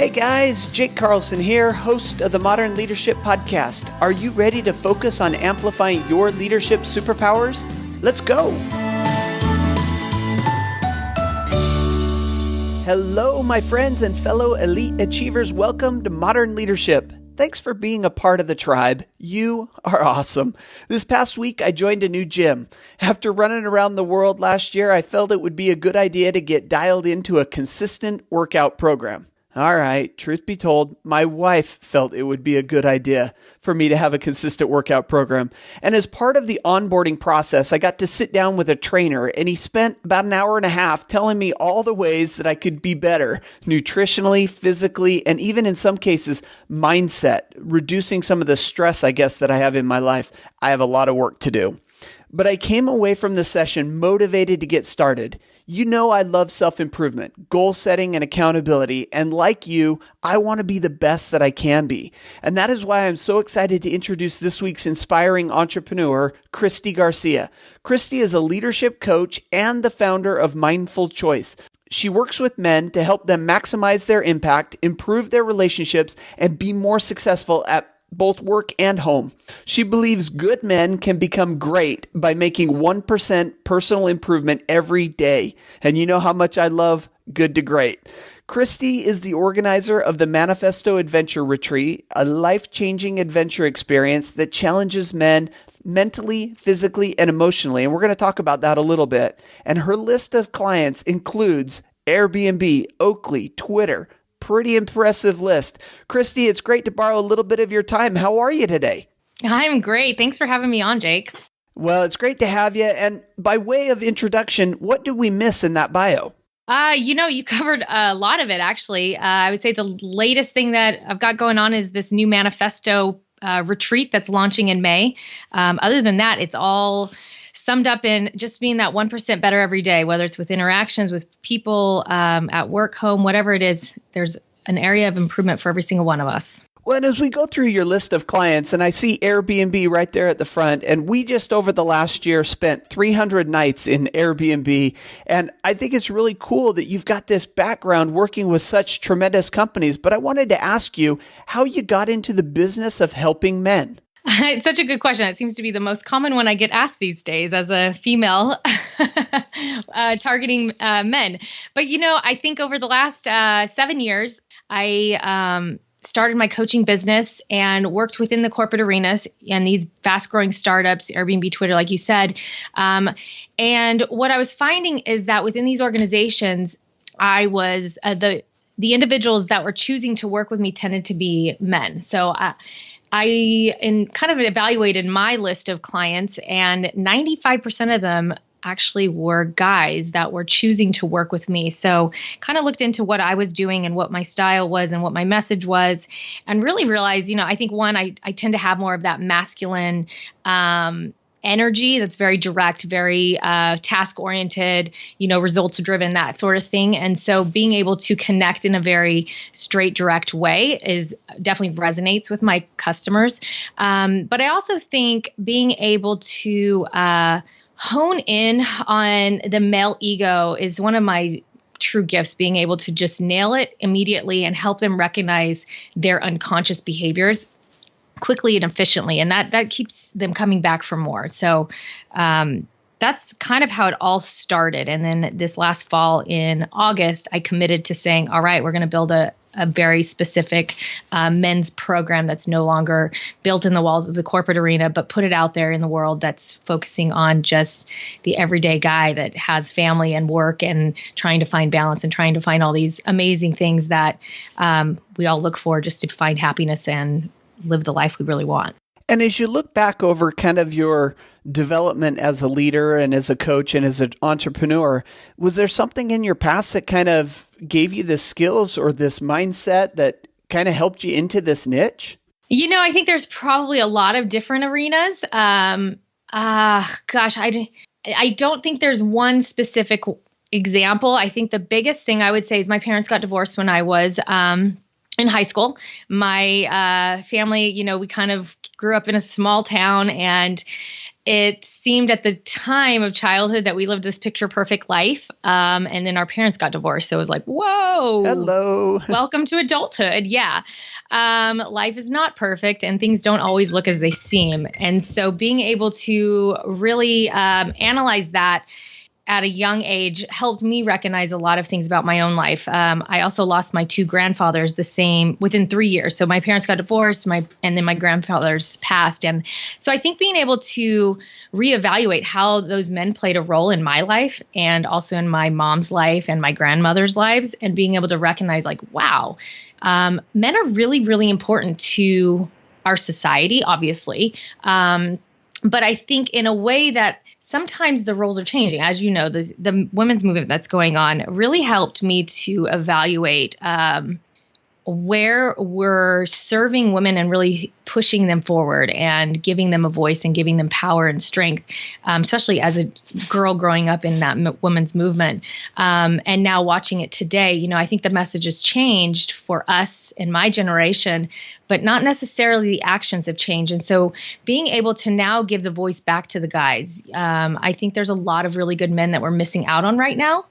Hey guys, Jake Carlson here, host of the Modern Leadership Podcast. Are you ready to focus on amplifying your leadership superpowers? Let's go! Hello, my friends and fellow elite achievers. Welcome to Modern Leadership. Thanks for being a part of the tribe. You are awesome. This past week, I joined a new gym. After running around the world last year, I felt it would be a good idea to get dialed into a consistent workout program. All right, truth be told, my wife felt it would be a good idea for me to have a consistent workout program. And as part of the onboarding process, I got to sit down with a trainer, and he spent about an hour and a half telling me all the ways that I could be better nutritionally, physically, and even in some cases, mindset, reducing some of the stress, I guess, that I have in my life. I have a lot of work to do. But I came away from the session motivated to get started. You know I love self-improvement, goal setting, and accountability. And like you, I want to be the best that I can be. And that is why I'm so excited to introduce this week's inspiring entrepreneur, Christie Garcia. Christie is a leadership coach and the founder of Mindful Choice. She works with men to help them maximize their impact, improve their relationships, and be more successful at both work and home. She believes good men can become great by making 1% personal improvement every day. And you know how much I love good to great. Christie is the organizer of the Manifesto Adventure Retreat, a life-changing adventure experience that challenges men mentally, physically, and emotionally. And we're going to talk about that a little bit. And her list of clients includes Airbnb, Oakley, Twitter. Pretty impressive list. Christie, it's great to borrow a little bit of your time. How are you today? I'm great. Thanks for having me on, Jake. Well, it's great to have you. And by way of introduction, what did we miss in that bio? You covered a lot of it, actually. I would say the latest thing that I've got going on is this new manifesto retreat that's launching in May. Other than that, it's all summed up in just being that 1% better every day, whether it's with interactions with people, at work, home, whatever it is, there's an area of improvement for every single one of us. Well, and as we go through your list of clients, and I see Airbnb right there at the front, and we just over the last year spent 300 nights in Airbnb, and I think it's really cool that you've got this background working with such tremendous companies, but I wanted to ask you how you got into the business of helping men. It's such a good question. It seems to be the most common one I get asked these days as a female targeting men. But, I think over the last 7 years, I started my coaching business and worked within the corporate arenas and these fast growing startups, Airbnb, Twitter, like you said. And what I was finding is that within these organizations, I was the individuals that were choosing to work with me tended to be men. So I kind of evaluated my list of clients, and 95% of them actually were guys that were choosing to work with me. So kind of looked into what I was doing and what my style was and what my message was, and really realized, I think one, I tend to have more of that masculine energy that's very direct, very task-oriented, results-driven, that sort of thing. And so being able to connect in a very straight, direct way definitely resonates with my customers. But I also think being able to hone in on the male ego is one of my true gifts, being able to just nail it immediately and help them recognize their unconscious behaviors quickly and efficiently. And that keeps them coming back for more. So that's kind of how it all started. And then this last fall in August, I committed to saying, all right, we're going to build a very specific men's program that's no longer built in the walls of the corporate arena, but put it out there in the world that's focusing on just the everyday guy that has family and work and trying to find balance and trying to find all these amazing things that we all look for just to find happiness and live the life we really want. And as you look back over kind of your development as a leader and as a coach and as an entrepreneur, was there something in your past that kind of gave you the skills or this mindset that kind of helped you into this niche? I think there's probably a lot of different arenas. I don't think there's one specific example. I think the biggest thing I would say is my parents got divorced when I was in high school. My family, we kind of grew up in a small town, and it seemed at the time of childhood that we lived this picture perfect life. And then our parents got divorced. So it was like, whoa, hello, welcome to adulthood. Yeah. Life is not perfect and things don't always look as they seem. And so being able to really analyze that at a young age helped me recognize a lot of things about my own life. I also lost my two grandfathers within 3 years. So my parents got divorced, and then my grandfathers passed. And so I think being able to reevaluate how those men played a role in my life and also in my mom's life and my grandmother's lives, and being able to recognize like, wow, men are really, really important to our society, obviously. But I think in a way that sometimes the roles are changing. As you know, the women's movement that's going on really helped me to evaluate where we're serving women and really pushing them forward and giving them a voice and giving them power and strength, especially as a girl growing up in that women's movement. And now watching it today, I think the message has changed for us in my generation, but not necessarily the actions have changed. And so being able to now give the voice back to the guys, I think there's a lot of really good men that we're missing out on right now.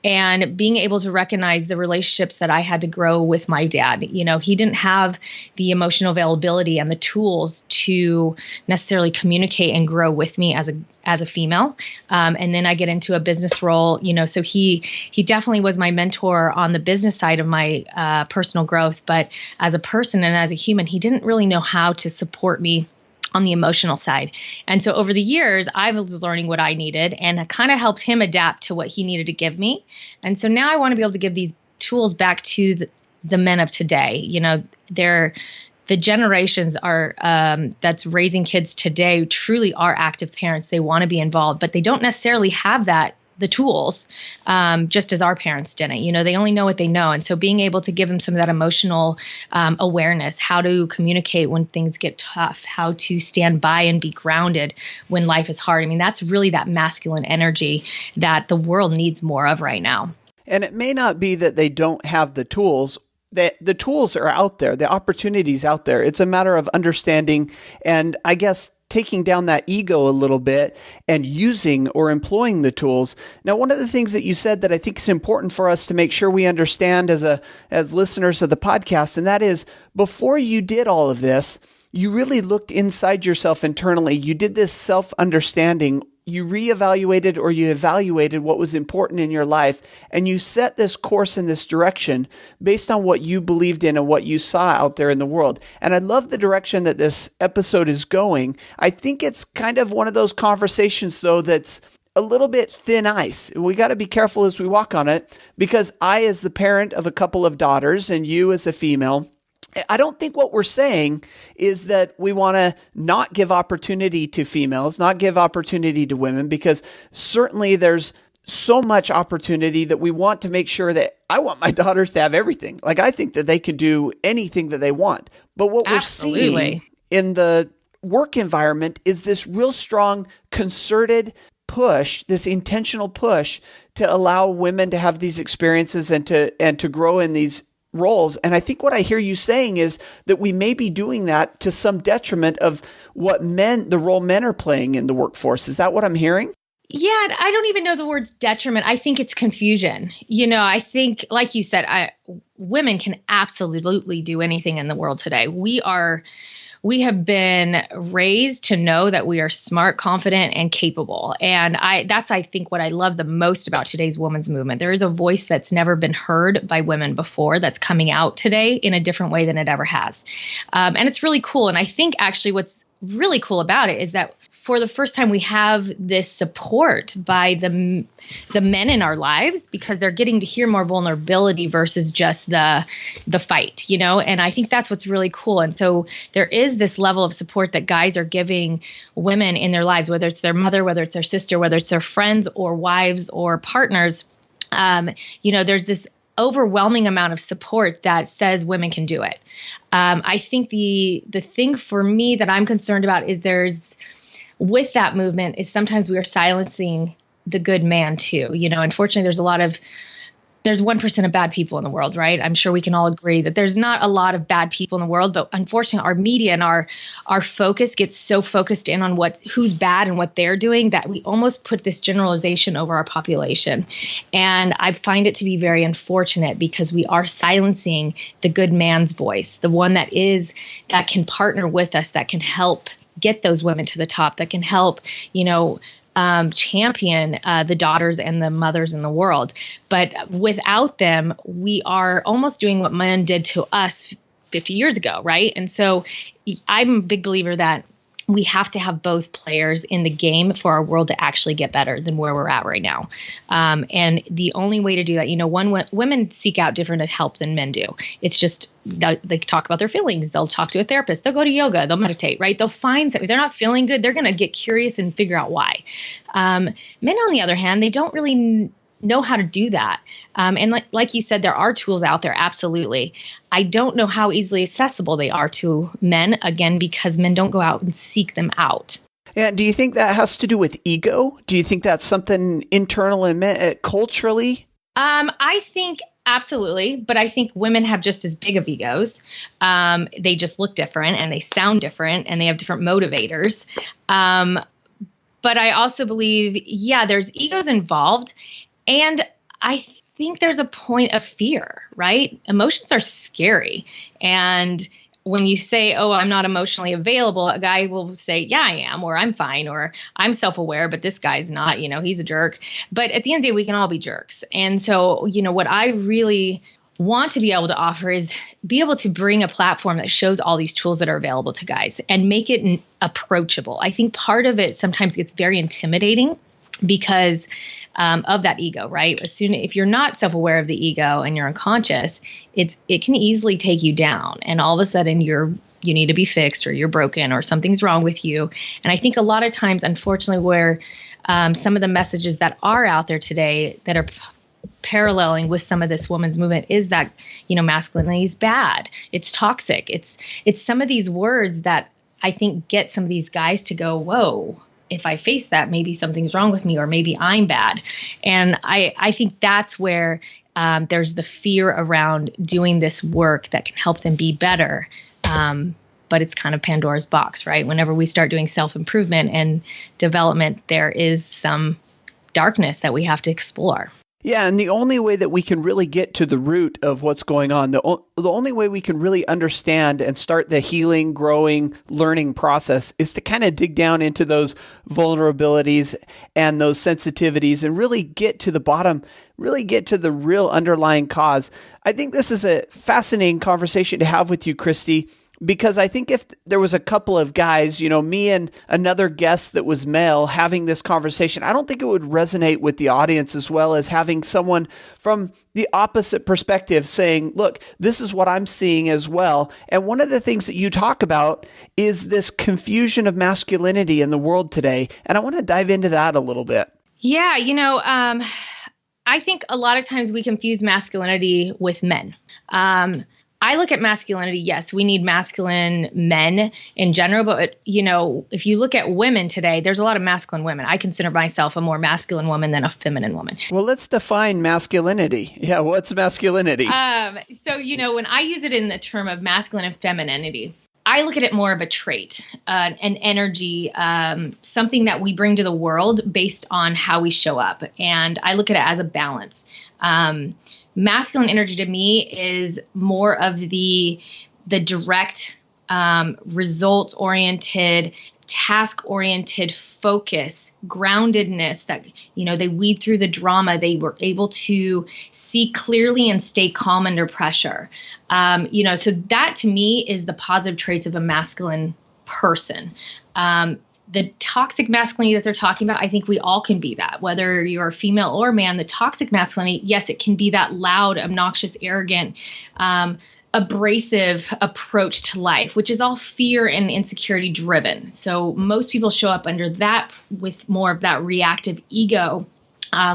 And being able to recognize the relationships that I had to grow with my dad. He didn't have the emotional availability and the tools to necessarily communicate and grow with me as a female. And then I get into a business role, so he definitely was my mentor on the business side of my personal growth. But as a person and as a human, he didn't really know how to support me on the emotional side. And so over the years, I was learning what I needed, and I kind of helped him adapt to what he needed to give me. And so now I want to be able to give these tools back to the men of today. The generations are that's raising kids today truly are active parents. They want to be involved, but they don't necessarily have the tools, just as our parents didn't. They only know what they know. And so being able to give them some of that emotional awareness, how to communicate when things get tough, how to stand by and be grounded when life is hard. I mean, that's really that masculine energy that the world needs more of right now. And it may not be that they don't have the tools. The tools are out there. The opportunities out there. It's a matter of understanding and, I guess, taking down that ego a little bit and using or employing the tools. Now, one of the things that you said that I think is important for us to make sure we understand as listeners of the podcast, and that is, before you did all of this, you really looked inside yourself internally. You did this self-understanding. You reevaluated or you evaluated what was important in your life, and you set this course in this direction based on what you believed in and what you saw out there in the world. And I love the direction that this episode is going. I think it's kind of one of those conversations, though, that's a little bit thin ice. We got to be careful as we walk on it, because I, as the parent of a couple of daughters, and you as a female, I don't think what we're saying is that we want to not give opportunity to females, not give opportunity to women, because certainly there's so much opportunity that we want to make sure that I want my daughters to have everything. Like, I think that they can do anything that they want. But what Absolutely. We're seeing in the work environment is this real strong, concerted push, this intentional push to allow women to have these experiences and to grow in these roles. And I think what I hear you saying is that we may be doing that to some detriment of the role men are playing in the workforce. Is that what I'm hearing? Yeah, I don't even know the words detriment. I think it's confusion. I think, like you said, women can absolutely do anything in the world today. We have been raised to know that we are smart, confident, and capable. And that's, I think, what I love the most about today's women's movement. There is a voice that's never been heard by women before that's coming out today in a different way than it ever has. And it's really cool. And I think actually what's really cool about it is that for the first time, we have this support by the men in our lives, because they're getting to hear more vulnerability versus just the fight, and I think that's what's really cool. And so there is this level of support that guys are giving women in their lives, whether it's their mother, whether it's their sister, whether it's their friends or wives or partners. There's this overwhelming amount of support that says women can do it. I think the thing for me that I'm concerned about is with that movement is sometimes we are silencing the good man too. Unfortunately, there's a lot of there's 1% of bad people in the world, right? I'm sure we can all agree that there's not a lot of bad people in the world, but unfortunately our media and our focus gets so focused in on who's bad and what they're doing that we almost put this generalization over our population. And I find it to be very unfortunate because we are silencing the good man's voice, the one that can partner with us, that can help get those women to the top, that can help, champion the daughters and the mothers in the world. But without them, we are almost doing what men did to us 50 years ago, right? And so I'm a big believer that we have to have both players in the game for our world to actually get better than where we're at right now. And the only way to do that, women seek out different help than men do. It's just they talk about their feelings. They'll talk to a therapist. They'll go to yoga. They'll meditate, right? They'll find something. If they're not feeling good, they're going to get curious and figure out why. Men, on the other hand, they don't really know how to do that. And like you said, there are tools out there. Absolutely. I don't know how easily accessible they are to men, again, because men don't go out and seek them out. And do you think that has to do with ego? Do you think that's something internal in men, culturally? I think absolutely. But I think women have just as big of egos. They just look different and they sound different and they have different motivators. But I also believe, there's egos involved. And I think there's a point of fear, right? Emotions are scary. And when you say, oh, I'm not emotionally available, a guy will say, yeah, I am, or I'm fine, or I'm self-aware, but this guy's not, he's a jerk. But at the end of the day, we can all be jerks. And so, what I really want to be able to offer is be able to bring a platform that shows all these tools that are available to guys and make it approachable. I think part of it sometimes gets very intimidating because of that ego, right? If you're not self-aware of the ego and you're unconscious, it can easily take you down. And all of a sudden you need to be fixed, or you're broken, or something's wrong with you. And I think a lot of times, unfortunately, where some of the messages that are out there today that are paralleling with some of this women's movement is that, masculinity is bad. It's toxic. It's some of these words that I think get some of these guys to go, whoa, if I face that, maybe something's wrong with me, or maybe I'm bad. And I think that's where there's the fear around doing this work that can help them be better. But it's kind of Pandora's box, right? Whenever we start doing self-improvement and development, there is some darkness that we have to explore. Yeah, and the only way that we can really get to the root of what's going on, the only way we can really understand and start the healing, growing, learning process is to kind of dig down into those vulnerabilities and those sensitivities and really get to the bottom, really get to the real underlying cause. I think this is a fascinating conversation to have with you, Christie, because I think if there was a couple of guys, me and another guest that was male having this conversation, I don't think it would resonate with the audience as well as having someone from the opposite perspective saying, look, this is what I'm seeing as well. And one of the things that you talk about is this confusion of masculinity in the world today. And I want to dive into that a little bit. Yeah, I think a lot of times we confuse masculinity with men. I look at masculinity, yes, we need masculine men in general, but if you look at women today, there's a lot of masculine women. I consider myself a more masculine woman than a feminine woman. Well, let's define masculinity. Yeah, what's masculinity? So, when I use it in the term of masculine and femininity, I look at it more of a trait, an energy, something that we bring to the world based on how we show up. And I look at it as a balance. Masculine energy to me is more of the direct, results-oriented, task-oriented focus, groundedness that, they weed through the drama. They were able to see clearly and stay calm under pressure. So that to me is the positive traits of a masculine person. The toxic masculinity that they're talking about, I think we all can be that, whether you're a female or a man. The toxic masculinity, yes, it can be that loud, obnoxious, arrogant, abrasive approach to life, which is all fear and insecurity driven. So most people show up under that with more of that reactive ego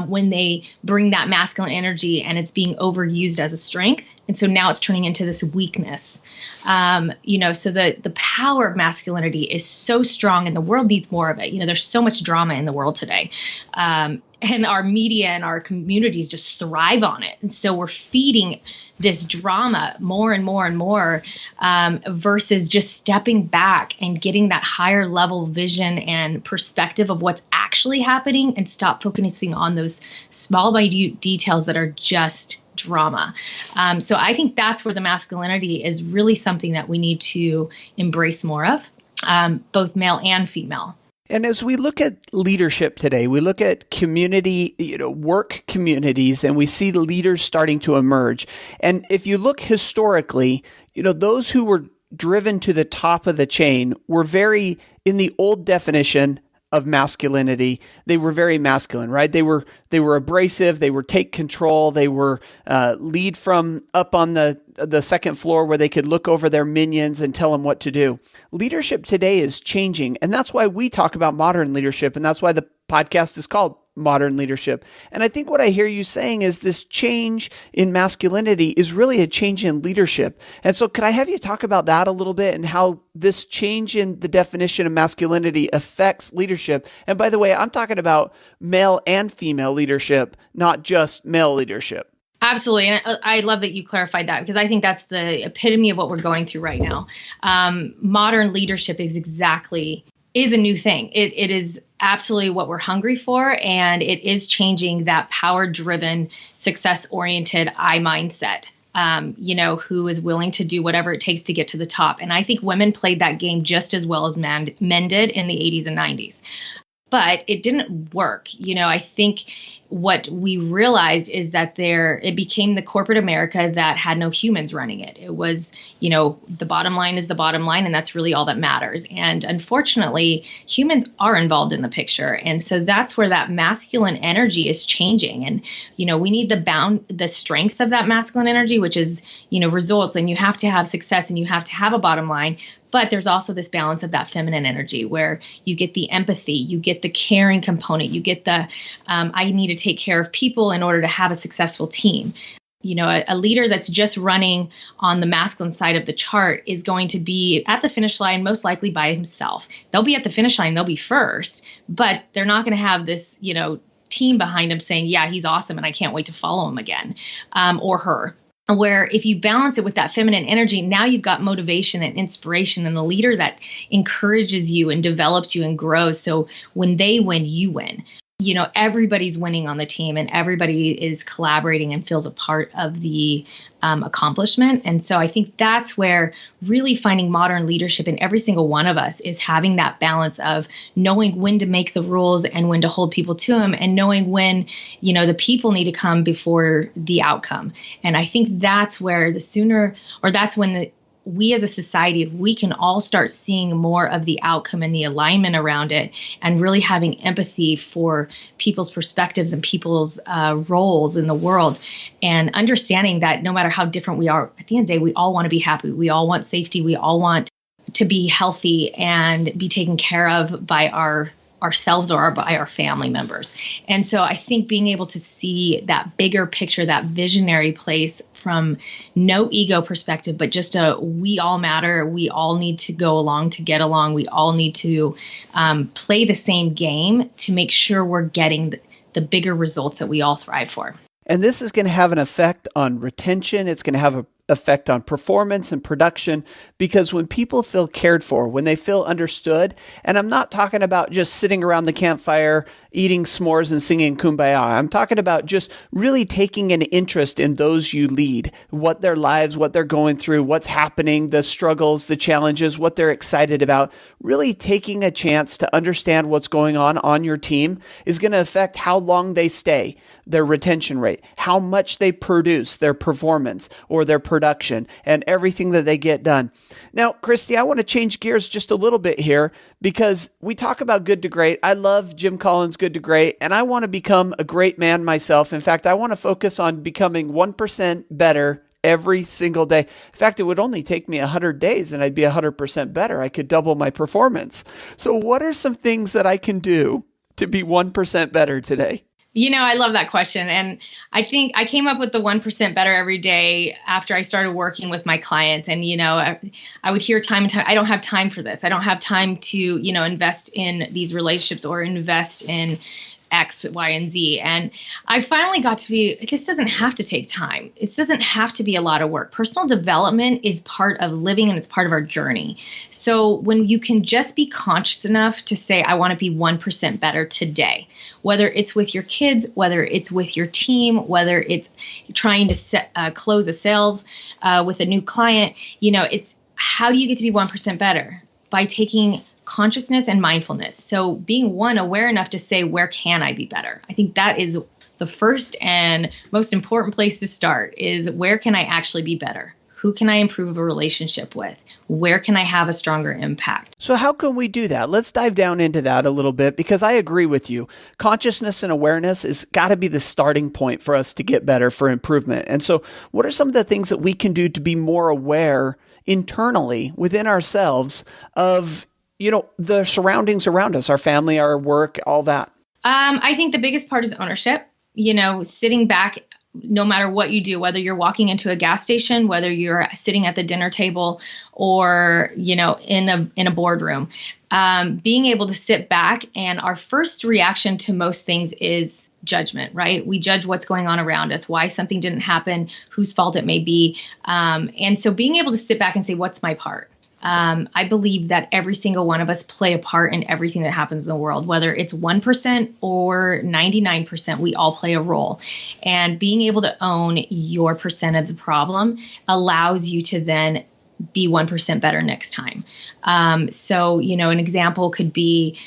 when they bring that masculine energy and it's being overused as a strength And so now it's turning into this weakness. So the power of masculinity is so strong and the world needs more of it. There's so much drama in the world today. And our media and our communities just thrive on it. And so we're feeding this drama more and more and more, versus just stepping back and getting that higher level vision and perspective of what's actually happening and stop focusing on those small minute details that are just drama. So I think that's where the masculinity is really something that we need to embrace more of, both male and female. And as we look at leadership today, we look at community, work communities, and we see the leaders starting to emerge. And if you look historically, those who were driven to the top of the chain were very, in the old definition of masculinity, they were very masculine, right? They were abrasive. They were take control. They were lead from up on the second floor where they could look over their minions and tell them what to do. Leadership today is changing, and that's why we talk about modern leadership, and that's why the podcast is called Modern Leadership. And I think what I hear you saying is this change in masculinity is really a change in leadership. And so could I have you talk about that a little bit and how this change in the definition of masculinity affects leadership? And by the way, I'm talking about male and female leadership, not just male leadership. Absolutely. And I love that you clarified that, because I think that's the epitome of what we're going through right now. Modern leadership is a new thing. It is absolutely what we're hungry for. And it is changing that power-driven, success-oriented I mindset, who is willing to do whatever it takes to get to the top. And I think women played that game just as well as men did in the 80s and 90s. But it didn't work. I think what we realized is that it became the corporate America that had no humans running it. It was, the bottom line is the bottom line, and that's really all that matters. And unfortunately, humans are involved in the picture. And so that's where that masculine energy is changing. And, we need the strengths of that masculine energy, which is, results, and you have to have success and you have to have a bottom line. But there's also this balance of that feminine energy where you get the empathy, you get the caring component, you get the, I need to take care of people in order to have a successful team. A leader that's just running on the masculine side of the chart is going to be at the finish line, most likely by himself. They'll be at the finish line, they'll be first, but they're not going to have this, team behind him saying, yeah, he's awesome and I can't wait to follow him again, or her. Where if you balance it with that feminine energy, now you've got motivation and inspiration and the leader that encourages you and develops you and grows. So when they win, you win. Everybody's winning on the team and everybody is collaborating and feels a part of the accomplishment. And so I think that's where really finding modern leadership in every single one of us is having that balance of knowing when to make the rules and when to hold people to them, and knowing when, the people need to come before the outcome. And I think that's where we as a society, if we can all start seeing more of the outcome and the alignment around it and really having empathy for people's perspectives and people's roles in the world, and understanding that no matter how different we are, at the end of the day, we all want to be happy. We all want safety. We all want to be healthy and be taken care of by ourselves or by our family members. And so I think being able to see that bigger picture, that visionary place from no ego perspective, but just we all matter. We all need to go along to get along. We all need to play the same game to make sure we're getting the bigger results that we all thrive for. And this is going to have an effect on retention. It's going to have an effect on performance and production, because when people feel cared for, when they feel understood, and I'm not talking about just sitting around the campfire, eating s'mores and singing Kumbaya. I'm talking about just really taking an interest in those you lead, what their lives, what they're going through, what's happening, the struggles, the challenges, what they're excited about. Really taking a chance to understand what's going on your team is going to affect how long they stay, their retention rate, how much they produce, their performance or their production, and everything that they get done. Now, Christie, I want to change gears just a little bit here, because we talk about good to great. I love Jim Collins' Good to Great, and I want to become a great man myself. In fact, I want to focus on becoming 1% better every single day. In fact, it would only take me 100 days and I'd be 100% better. I could double my performance. So what are some things that I can do to be 1% better today? I love that question. And I think I came up with the 1% better every day after I started working with my clients. And, I would hear time and time, I don't have time for this. I don't have time to, invest in these relationships or invest in X, Y, and Z. And I finally got to be, this doesn't have to take time. It doesn't have to be a lot of work. Personal development is part of living and it's part of our journey. So when you can just be conscious enough to say, I want to be 1% better today, whether it's with your kids, whether it's with your team, whether it's trying to close a sales with a new client, it's how do you get to be 1% better? By taking consciousness and mindfulness. So being aware enough to say, where can I be better? I think that is the first and most important place to start is where can I actually be better? Who can I improve a relationship with? Where can I have a stronger impact? So how can we do that? Let's dive down into that a little bit because I agree with you. Consciousness and awareness has got to be the starting point for us to get better, for improvement. And so what are some of the things that we can do to be more aware internally within ourselves of the surroundings around us, our family, our work, all that? I think the biggest part is ownership, sitting back, no matter what you do, whether you're walking into a gas station, whether you're sitting at the dinner table or, in a boardroom, being able to sit back. And our first reaction to most things is judgment, right? We judge what's going on around us, why something didn't happen, whose fault it may be. And so being able to sit back and say, what's my part? I believe that every single one of us play a part in everything that happens in the world, whether it's 1% or 99%, we all play a role. And being able to own your percent of the problem allows you to then be 1% better next time. So, an example could be,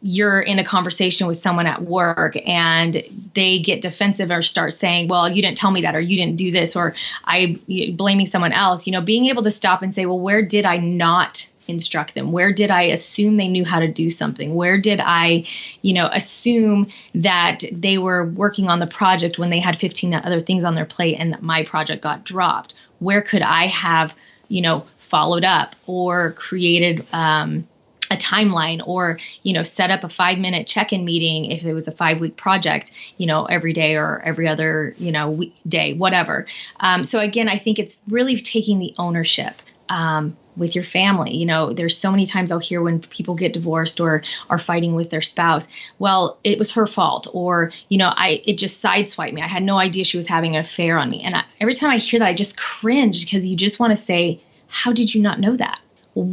you're in a conversation with someone at work and they get defensive or start saying, well, you didn't tell me that, or you didn't do this, or blaming someone else, being able to stop and say, well, where did I not instruct them? Where did I assume they knew how to do something? Where did I, assume that they were working on the project when they had 15 other things on their plate and that my project got dropped? Where could I have, followed up or created, a timeline or, set up a 5-minute check-in meeting if it was a 5-week project, every day or every other, day, whatever. So again, I think it's really taking the ownership with your family. There's so many times I'll hear when people get divorced or are fighting with their spouse, well, it was her fault, or, it just sideswiped me. I had no idea she was having an affair on me. And every time I hear that, I just cringe because you just want to say, how did you not know that?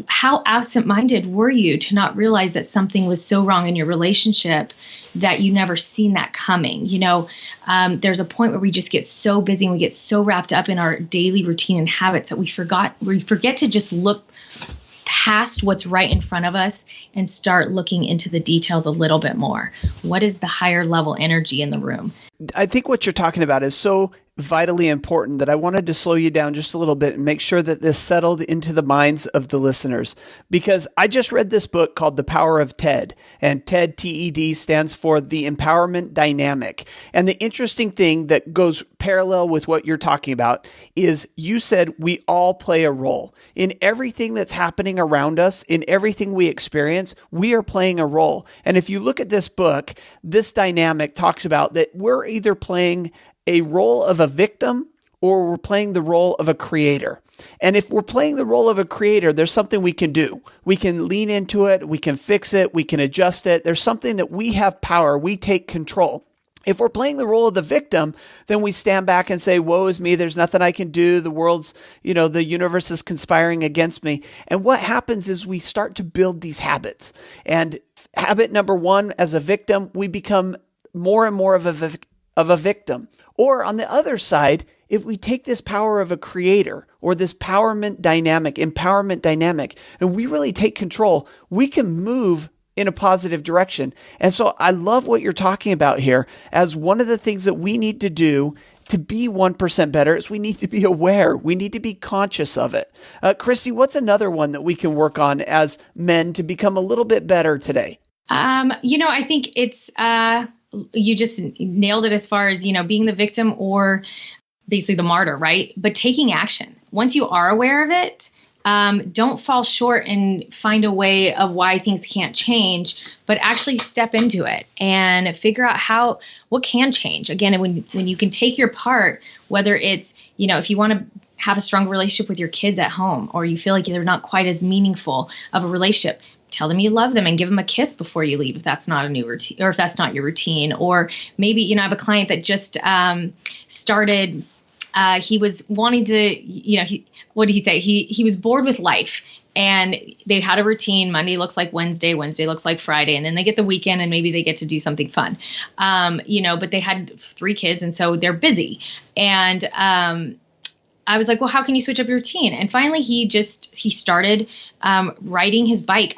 How absent-minded were you to not realize that something was so wrong in your relationship that you never seen that coming? There's a point where we just get so busy and we get so wrapped up in our daily routine and habits that we forget to just look past what's right in front of us and start looking into the details a little bit more. What is the higher level energy in the room? I think what you're talking about is so vitally important that I wanted to slow you down just a little bit and make sure that this settled into the minds of the listeners. Because I just read this book called The Power of TED, and TED, TED, stands for the Empowerment Dynamic. And the interesting thing that goes parallel with what you're talking about is you said we all play a role. In everything that's happening around us, in everything we experience, we are playing a role. And if you look at this book, this dynamic talks about that we're either playing a role of a victim or we're playing the role of a creator. And if we're playing the role of a creator, there's something we can do. We can lean into it, we can fix it, we can adjust it. There's something that we have power, we take control. If we're playing the role of the victim, then we stand back and say, woe is me, there's nothing I can do. The world's, the universe is conspiring against me. And what happens is we start to build these habits. And habit number one, as a victim, we become more and more of a victim. Or on the other side, if we take this power of a creator or this empowerment dynamic, and we really take control, we can move in a positive direction. And so I love what you're talking about here as one of the things that we need to do to be 1% better is we need to be aware. We need to be conscious of it. Christie, what's another one that we can work on as men to become a little bit better today? I think it's, you just nailed it as far as, being the victim or basically the martyr, right? But taking action. Once you are aware of it, don't fall short and find a way of why things can't change, but actually step into it and figure out what can change. Again, when you can take your part, whether it's, if you want to have a strong relationship with your kids at home, or you feel like they're not quite as meaningful of a relationship, tell them you love them and give them a kiss before you leave if that's not a new routine, or if that's not your routine. Or maybe, I have a client that just started. He was wanting to, what did he say? He was bored with life, and they had a routine. Monday looks like Wednesday looks like Friday, and then they get the weekend and maybe they get to do something fun. But they had 3 kids, and so they're busy. And I was like, well, how can you switch up your routine? And finally, he started riding his bike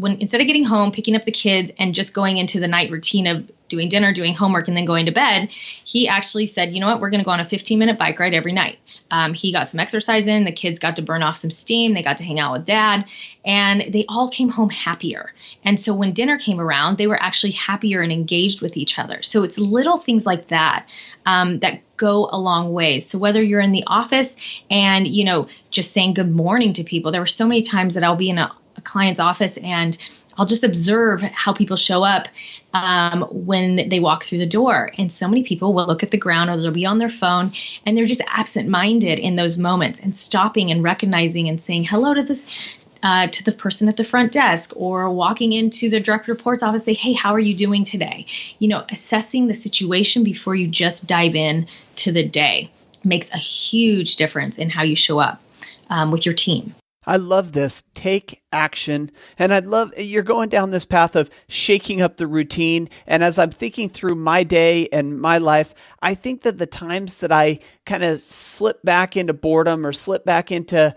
instead of getting home, picking up the kids, and just going into the night routine of doing dinner, doing homework, and then going to bed. He actually said, you know what, we're going to go on a 15-minute bike ride every night. He got some exercise in. The kids got to burn off some steam. They got to hang out with dad, and they all came home happier. And so when dinner came around, they were actually happier and engaged with each other. So it's little things like that that go a long way. So whether you're in the office and, just saying good morning to people, there were so many times that I'll be in a client's office and I'll just observe how people show up when they walk through the door. And so many people will look at the ground, or they'll be on their phone, and they're just absent-minded in those moments, and stopping and recognizing and saying hello to the person at the front desk, or walking into the direct reports office, say, hey, how are you doing today? Assessing the situation before you just dive in to the day makes a huge difference in how you show up with your team. I love this. Take action. And you're going down this path of shaking up the routine. And as I'm thinking through my day and my life, I think that the times that I kind of slip back into boredom or slip back into,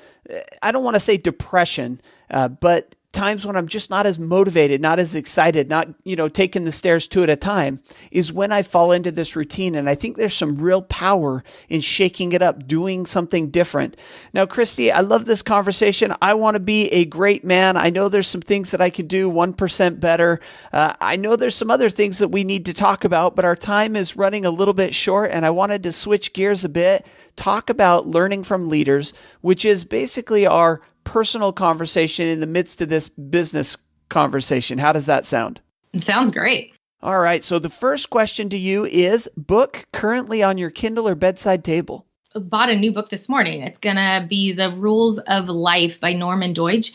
I don't want to say depression, but times when I'm just not as motivated, not as excited, not, taking the stairs 2 at a time, is when I fall into this routine. And I think there's some real power in shaking it up, doing something different. Now, Christie, I love this conversation. I want to be a great man. I know there's some things that I can do 1% better. I know there's some other things that we need to talk about, but our time is running a little bit short, and I wanted to switch gears a bit, talk about learning from leaders, which is basically our personal conversation in the midst of this business conversation. How does that sound? It sounds great. All right. So the first question to you is, book currently on your Kindle or bedside table? I bought a new book this morning. It's going to be The Rules of Life by Norman Doidge.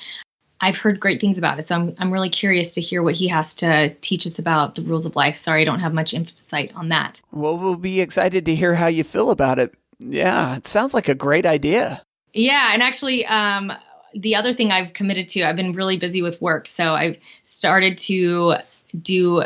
I've heard great things about it, so I'm really curious to hear what he has to teach us about the rules of life. Sorry, I don't have much insight on that. Well, we'll be excited to hear how you feel about it. Yeah, it sounds like a great idea. Yeah, and actually, the other thing I've committed to, I've been really busy with work, so I've started to do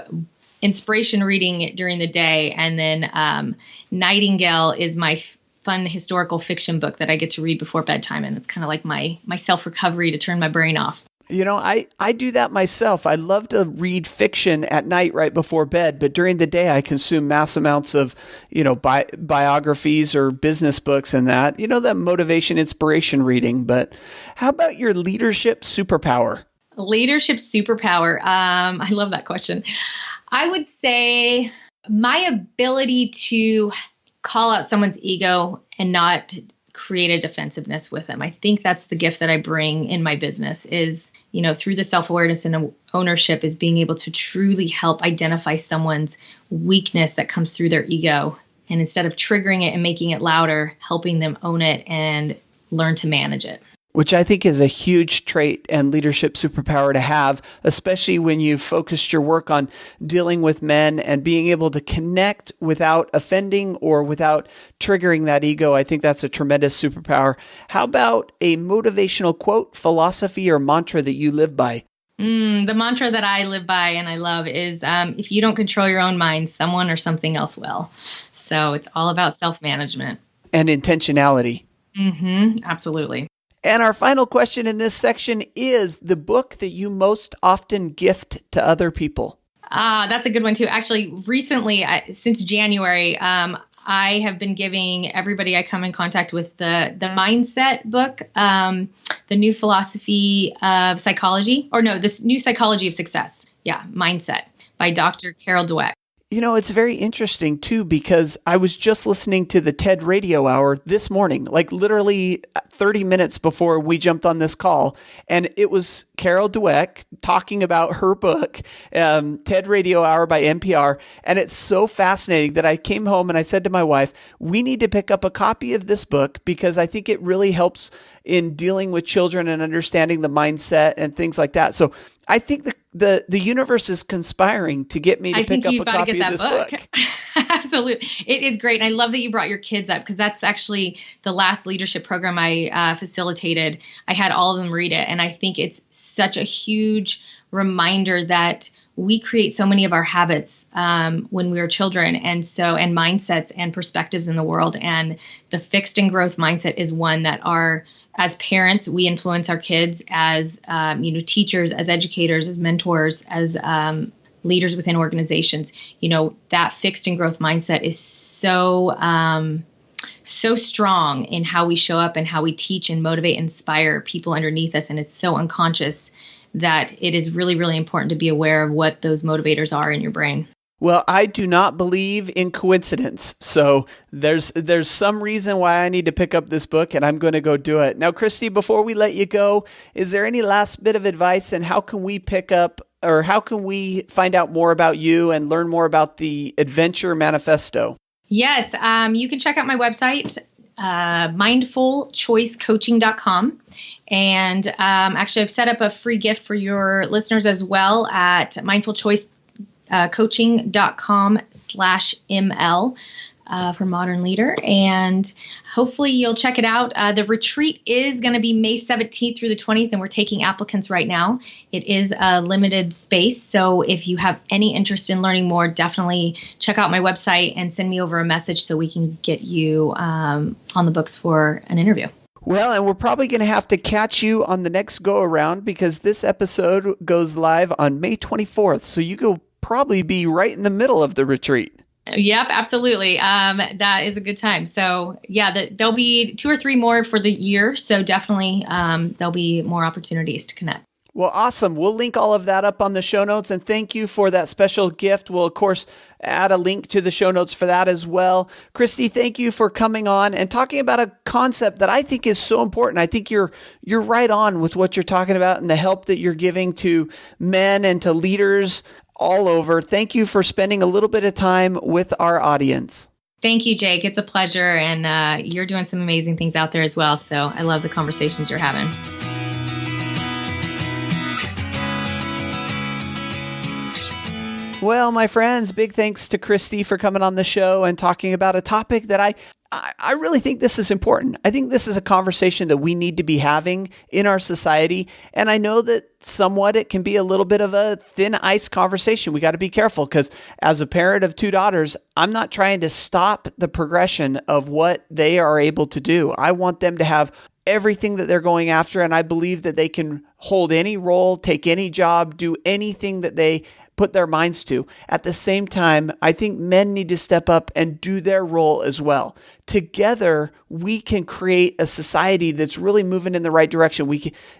inspiration reading during the day, and then Nightingale is my fun historical fiction book that I get to read before bedtime, and it's kind of like my self-recovery to turn my brain off. I do that myself. I love to read fiction at night right before bed, but during the day I consume mass amounts of, biographies or business books and that, that motivation, inspiration reading. But how about your leadership superpower? Leadership superpower. I love that question. I would say my ability to call out someone's ego and not create a defensiveness with them. I think that's the gift that I bring in my business is, through the self-awareness and ownership, is being able to truly help identify someone's weakness that comes through their ego. And instead of triggering it and making it louder, helping them own it and learn to manage it. Which I think is a huge trait and leadership superpower to have, especially when you've focused your work on dealing with men and being able to connect without offending or without triggering that ego. I think that's a tremendous superpower. How about a motivational quote, philosophy, or mantra that you live by? The mantra that I live by and I love is, if you don't control your own mind, someone or something else will. So it's all about self-management. And intentionality. Absolutely. And our final question in this section is the book that you most often gift to other people. That's a good one too. Actually, recently, since January, I have been giving everybody I come in contact with the Mindset book, the new philosophy of psychology, this new psychology of success. Yeah, Mindset by Dr. Carol Dweck. It's very interesting too, because I was just listening to the TED Radio Hour this morning, like literally 30 minutes before we jumped on this call, and it was Carol Dweck talking about her book, TED Radio Hour by NPR. And it's so fascinating that I came home and I said to my wife, we need to pick up a copy of this book because I think it really helps in dealing with children and understanding the mindset and things like that. So I think the universe is conspiring to get me to pick up a copy of this book. Absolutely. It is great. And I love that you brought your kids up because that's actually the last leadership program I facilitated. I had all of them read it. And I think it's such a huge reminder that we create so many of our habits when we were children, and mindsets and perspectives in the world. And the fixed and growth mindset is one that as parents, we influence our kids as teachers, as educators, as mentors, as leaders within organizations. That fixed and growth mindset is so strong in how we show up and how we teach and motivate and inspire people underneath us. And it's so unconscious that it is really, really important to be aware of what those motivators are in your brain. Well, I do not believe in coincidence. So there's some reason why I need to pick up this book, and I'm going to go do it. Now, Christie, before we let you go, is there any last bit of advice, and how can we pick up, or how can we find out more about you and learn more about the Adventure Manifesto? Yes, you can check out my website, mindfulchoicecoaching.com. And actually, I've set up a free gift for your listeners as well at mindfulchoicecoaching.com/ML for Modern Leader. And hopefully you'll check it out. The retreat is going to be May 17th through the 20th, and we're taking applicants right now. It is a limited space. So if you have any interest in learning more, definitely check out my website and send me over a message so we can get you on the books for an interview. Well, and we're probably going to have to catch you on the next go around because this episode goes live on May 24th. So you will probably be right in the middle of the retreat. Yep, absolutely. That is a good time. So yeah, there'll be 2 or 3 more for the year. So definitely there'll be more opportunities to connect. Well, awesome. We'll link all of that up on the show notes, and thank you for that special gift. We'll, of course, add a link to the show notes for that as well. Christie, thank you for coming on and talking about a concept that I think is so important. I think you're right on with what you're talking about and the help that you're giving to men and to leaders all over. Thank you for spending a little bit of time with our audience. Thank you, Jake. It's a pleasure, and you're doing some amazing things out there as well. So I love the conversations you're having. Well, my friends, big thanks to Christie for coming on the show and talking about a topic that I really think this is important. I think this is a conversation that we need to be having in our society. And I know that somewhat it can be a little bit of a thin ice conversation. We got to be careful because as a parent of 2 daughters, I'm not trying to stop the progression of what they are able to do. I want them to have everything that they're going after. And I believe that they can hold any role, take any job, do anything that they put their minds to. At the same time, I think men need to step up and do their role as well. Together, we can create a society that's really moving in the right direction.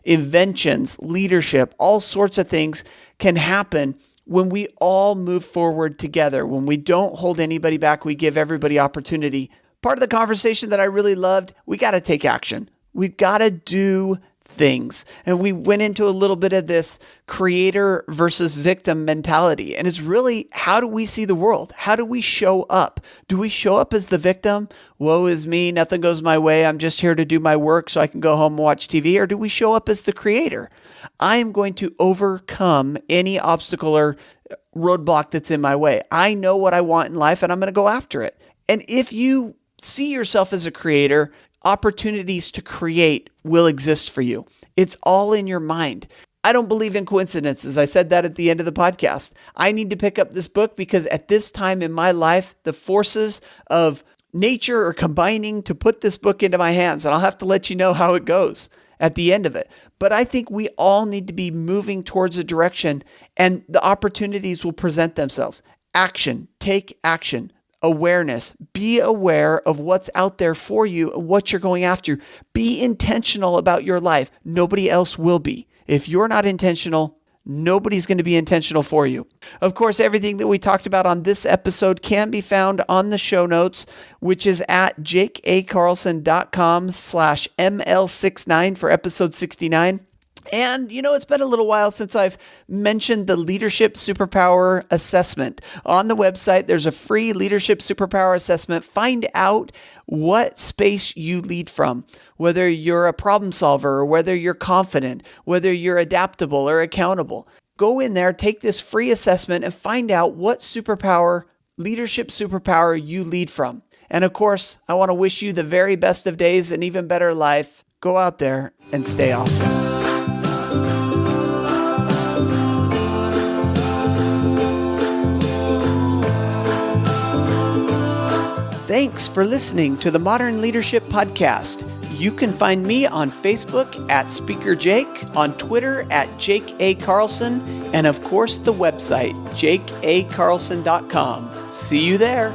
Inventions, leadership, all sorts of things can happen when we all move forward together. When we don't hold anybody back, we give everybody opportunity. Part of the conversation that I really loved, we got to take action. We've got to do things. And we went into a little bit of this creator versus victim mentality. And it's really, how do we see the world? How do we show up? Do we show up as the victim? Woe is me, nothing goes my way. I'm just here to do my work so I can go home and watch TV. Or do we show up as the creator? I am going to overcome any obstacle or roadblock that's in my way. I know what I want in life and I'm going to go after it. And if you see yourself as a creator, opportunities to create will exist for you. It's all in your mind. I don't believe in coincidences. I said that at the end of the podcast. I need to pick up this book because at this time in my life, the forces of nature are combining to put this book into my hands. And I'll have to let you know how it goes at the end of it. But I think we all need to be moving towards a direction and the opportunities will present themselves. Action, take action. Awareness, be aware of what's out there for you and what you're going after. Be intentional about your life. Nobody else will be. If you're not intentional, nobody's going to be intentional for you. Of course, everything that we talked about on this episode can be found on the show notes, which is at jakeacarlson.com/ML69 for episode 69. And, it's been a little while since I've mentioned the Leadership Superpower Assessment. On the website, there's a free Leadership Superpower Assessment. Find out what space you lead from, whether you're a problem solver or whether you're confident, whether you're adaptable or accountable. Go in there, take this free assessment, and find out what leadership superpower you lead from. And of course, I want to wish you the very best of days and even better life. Go out there and stay awesome. Thanks for listening to the Modern Leadership Podcast. You can find me on Facebook at Speaker Jake, on Twitter at Jake A. Carlson, and of course the website, jakeacarlson.com. See you there.